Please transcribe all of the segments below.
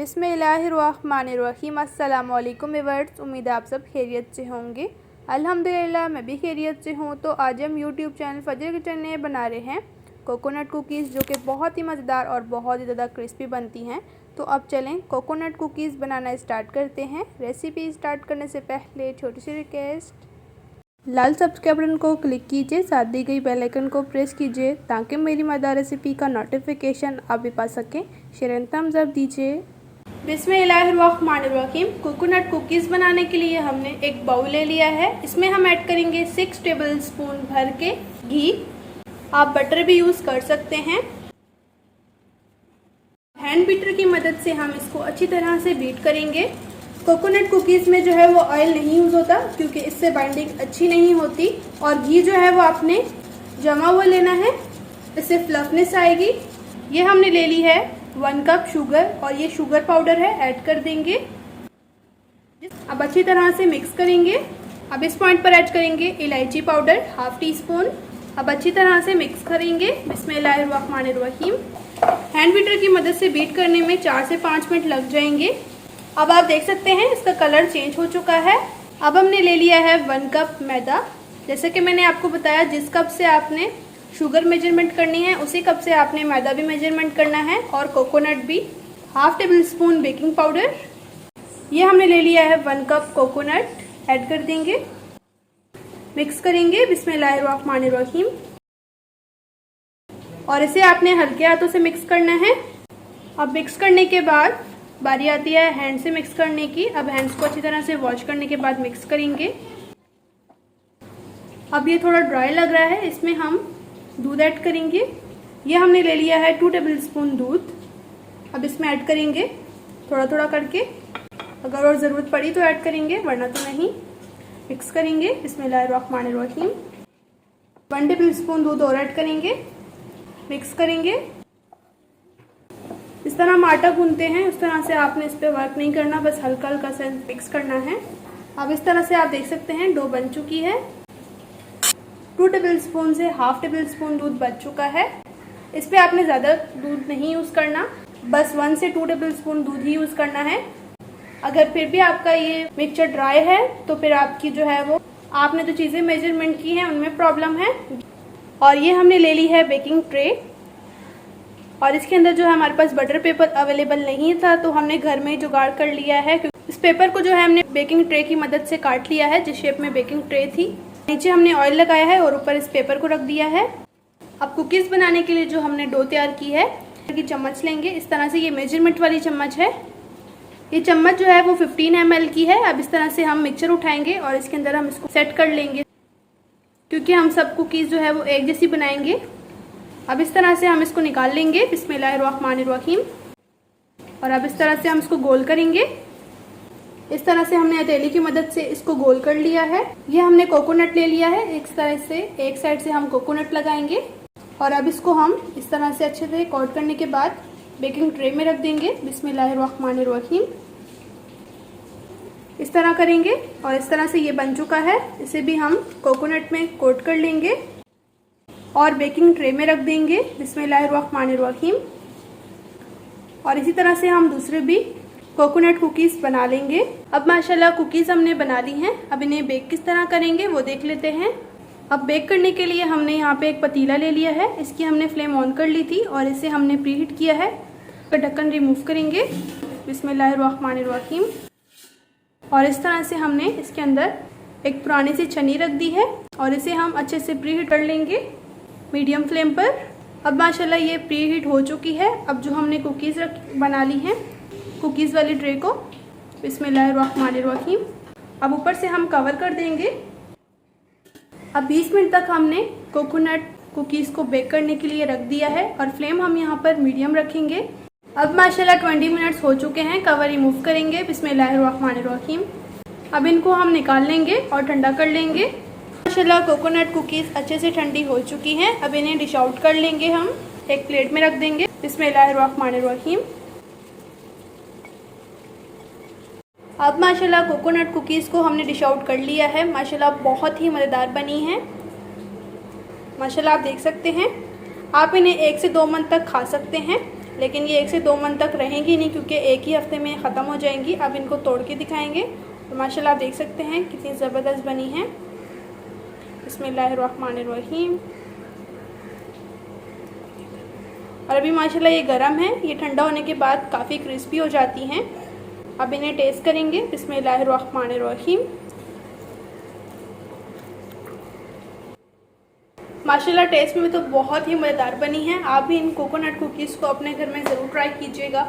बिस्मिल्लाहिर्रहमानिर्रहीम। अस्सलामु अलैकुम व्यूअर्स, उम्मीद है आप सब खैरियत से होंगे। अल्हम्दुलिल्लाह मैं भी खैरियत से हूँ। तो आज हम यूट्यूब चैनल फजर किचन में बना रहे हैं कोकोनट कुकीज़, जो कि बहुत ही मज़ेदार और बहुत ही ज़्यादा क्रिस्पी बनती हैं। तो अब चलें कोकोनट कुकीज़ बनाना स्टार्ट करते हैं। रेसिपी स्टार्ट करने से पहले छोटी सी रिक्वेस्ट, लाल सब्सक्राइब बटन को क्लिक कीजिए, साथ दी गई बेल आइकन को प्रेस कीजिए ताकि मेरी मज़ेदार रेसिपी का नोटिफिकेशन आप भी पा सकें। शेयर एंड थम्स अप दीजिए। बिस्मिल्लाहिर्रहमानिर्रहीम। कोकोनट कुकीज़ बनाने के लिए हमने एक बाउल ले लिया है। इसमें हम ऐड करेंगे 6 टेबल स्पून भर के घी। आप बटर भी यूज़ कर सकते हैं। हैंड बीटर की मदद से हम इसको अच्छी तरह से बीट करेंगे। कोकोनट कुकीज़ में जो है वो ऑयल नहीं यूज़ होता, क्योंकि इससे बाइंडिंग अच्छी नहीं होती। और घी जो है वो आपने जमा हुआ लेना है, इससे फ्लफनेस आएगी। ये हमने ले ली है 1 कप शुगर, और ये शुगर पाउडर है, ऐड कर देंगे। अब अच्छी तरह से मिक्स करेंगे। अब इस पॉइंट पर ऐड करेंगे इलायची पाउडर 1/2 टीस्पून। अब अच्छी तरह से मिक्स करेंगे। बिस्मिल्लाहिर्रहमानिर्रहीम। हैंड बीटर की मदद से बीट करने में 4 से 5 मिनट लग जाएंगे। अब आप देख सकते हैं इसका कलर चेंज हो चुका है। अब हमने ले लिया है 1 कप मैदा। जैसे कि मैंने आपको बताया, जिस कप से आपने शुगर मेजरमेंट करनी है उसी कप से आपने मैदा भी मेजरमेंट करना है, और कोकोनट भी। 1/2 टेबल स्पून बेकिंग पाउडर, ये हमने ले लिया है 1 कप कोकोनट, ऐड कर देंगे। मिक्स करेंगे बिस्मिल्लाहिर्रहमानिर्रहीम, और इसे आपने हल्के हाथों से मिक्स करना है। अब मिक्स करने के बाद बारी आती है हैंड से मिक्स करने की। अब हैंड्स को अच्छी तरह से वॉश करने के बाद मिक्स करेंगे। अब ये थोड़ा ड्राई लग रहा है, इसमें हम दूध ऐड करेंगे। ये हमने ले लिया है 2 टेबल स्पून दूध। अब इसमें ऐड करेंगे थोड़ा थोड़ा करके। अगर और ज़रूरत पड़ी तो ऐड करेंगे, वरना तो नहीं। मिक्स करेंगे बिस्मिल्लाहिर्रहमानिर्रहीम। 1 टेबल स्पून दूध और ऐड करेंगे। मिक्स करेंगे। इस तरह हम आटा गूंथते हैं, उस तरह से आपने इस पर वर्क नहीं करना, बस हल्का हल्का सा मिक्स करना है। अब इस तरह से आप देख सकते हैं डो बन चुकी है। 2 टेबल स्पून से 1/2 टेबल स्पून दूध बच चुका है। इस पर आपने ज़्यादा दूध नहीं यूज़ करना, बस 1 से 2 टेबल स्पून दूध ही यूज़ करना है। अगर फिर भी आपका ये मिक्सचर ड्राई है तो फिर आपकी जो है वो आपने जो चीज़ें मेजरमेंट की हैं उनमें प्रॉब्लम है। और ये हमने ले ली है बेकिंग ट्रे, और इसके अंदर जो है हमारे पास बटर पेपर अवेलेबल नहीं था, तो हमने घर में ही जुगाड़ कर लिया है। इस पेपर को जो है हमने बेकिंग ट्रे की मदद से काट लिया है, जिस शेप में बेकिंग ट्रे थी। नीचे हमने ऑयल लगाया है और ऊपर इस पेपर को रख दिया है। अब कुकीज़ बनाने के लिए जो हमने डो तैयार की है, की चम्मच लेंगे। इस तरह से ये मेजरमेंट वाली चम्मच है। ये चम्मच जो है वो 15 ml की है। अब इस तरह से हम मिक्सचर उठाएंगे और इसके अंदर हम इसको सेट कर लेंगे, क्योंकि हम सब कुकीज़ जो है वो एक जैसी बनाएंगे। अब इस तरह से हम इसको निकाल लेंगे बिस्मिल्लाहिर्रहमानिर्रहीम, और अब इस तरह से हम इसको गोल करेंगे। इस तरह से हमने हथेली की मदद से इसको गोल कर लिया है। ये हमने कोकोनट ले लिया है। इस तरह से एक साइड से हम कोकोनट लगाएंगे, और अब इसको हम इस तरह से अच्छे से कोट करने के बाद बेकिंग ट्रे में रख देंगे बिस्मिल्लाहिर्रहमानिर्रहीम। इस तरह करेंगे, और इस तरह से ये बन चुका है। इसे भी हम कोकोनट में कोट कर लेंगे और बेकिंग ट्रे में रख देंगे बिस्मिल्लाहिर्रहमानिर्रहीम। और इसी तरह से हम दूसरे भी कोकोनट कुकीज़ बना लेंगे। अब माशाल्लाह कुकीज़ हमने बना ली हैं। अब इन्हें बेक किस तरह करेंगे वो देख लेते हैं। अब बेक करने के लिए हमने यहाँ पे एक पतीला ले लिया है। इसकी हमने फ्लेम ऑन कर ली थी और इसे हमने प्रीहीट किया है। तो ढक्कन रिमूव करेंगे बिस्मिल्लाहिर्रहमानिर्रहीम, और इस तरह से हमने इसके अंदर एक पुरानी सी छन्नी रख दी है, और इसे हम अच्छे से प्रीहीट कर लेंगे मीडियम फ्लेम पर। अब माशाल्लाह ये प्रीहीट हो चुकी है। अब जो हमने कुकीज़ बना ली हैं कुकीज़ वाली ट्रे को बिस्मिल्लाहिर्रहमानिर्रहीम, अब ऊपर से हम कवर कर देंगे। अब 20 मिनट तक हमने कोकोनट कुकीज़ को बेक करने के लिए रख दिया है, और फ्लेम हम यहाँ पर मीडियम रखेंगे। अब माशाल्लाह 20 मिनट्स हो चुके हैं। कवर रिमूव करेंगे बिस्मिल्लाहिर्रहमानिर्रहीम। अब इनको हम निकाल लेंगे और ठंडा कर लेंगे। माशाल्लाह कोकोनट कुकीज़ अच्छे से ठंडी हो चुकी हैं। अब इन्हें डिश आउट कर लेंगे, हम एक प्लेट में रख देंगे बिस्मिल्लाहिर्रहमानिर्रहीम। अब माशाल्लाह कोकोनट कुकीज़ को हमने डिश आउट कर लिया है। माशाल्लाह बहुत ही मज़ेदार बनी हैं। माशाल्लाह आप देख सकते हैं। आप इन्हें 1 से 2 मंथ तक खा सकते हैं। लेकिन ये 1 से 2 मंथ तक रहेंगी नहीं क्योंकि एक ही हफ्ते में ख़त्म हो जाएंगी। अब इनको तोड़ के दिखाएंगे। तो माशाल्लाह आप देख सकते हैं कितनी ज़बरदस्त बनी है। बिस्मिल्लाहिर्रहमानिर्रहीम। और अभी माशाल्लाह ये गरम है, ये ठंडा होने के बाद काफ़ी क्रिस्पी हो जाती हैं। अब इन्हें टेस्ट करेंगे। बिस्मिल्लाहिर्रहमानिर्रहीम। माशाल्लाह टेस्ट में तो बहुत ही मज़ेदार बनी है। आप भी इन कोकोनट कुकीज़ को अपने घर में ज़रूर ट्राई कीजिएगा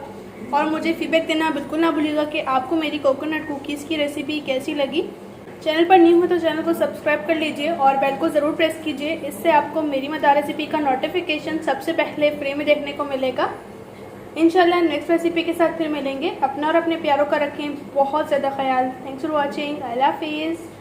और मुझे फीडबैक देना बिल्कुल ना भूलिएगा कि आपको मेरी कोकोनट कुकीज़ की रेसिपी कैसी लगी। चैनल पर न्यू हो तो चैनल को सब्सक्राइब कर लीजिए और बेल को ज़रूर प्रेस कीजिए। इससे आपको मेरी मज़ेदार रेसिपी का नोटिफिकेशन सबसे पहले फ्री में देखने को मिलेगा। इंशाल्लाह नेक्स्ट रेसिपी के साथ फिर मिलेंगे। अपना और अपने प्यारों का रखें बहुत ज़्यादा ख्याल। Thanks for watching. अल्लाह हाफिज़।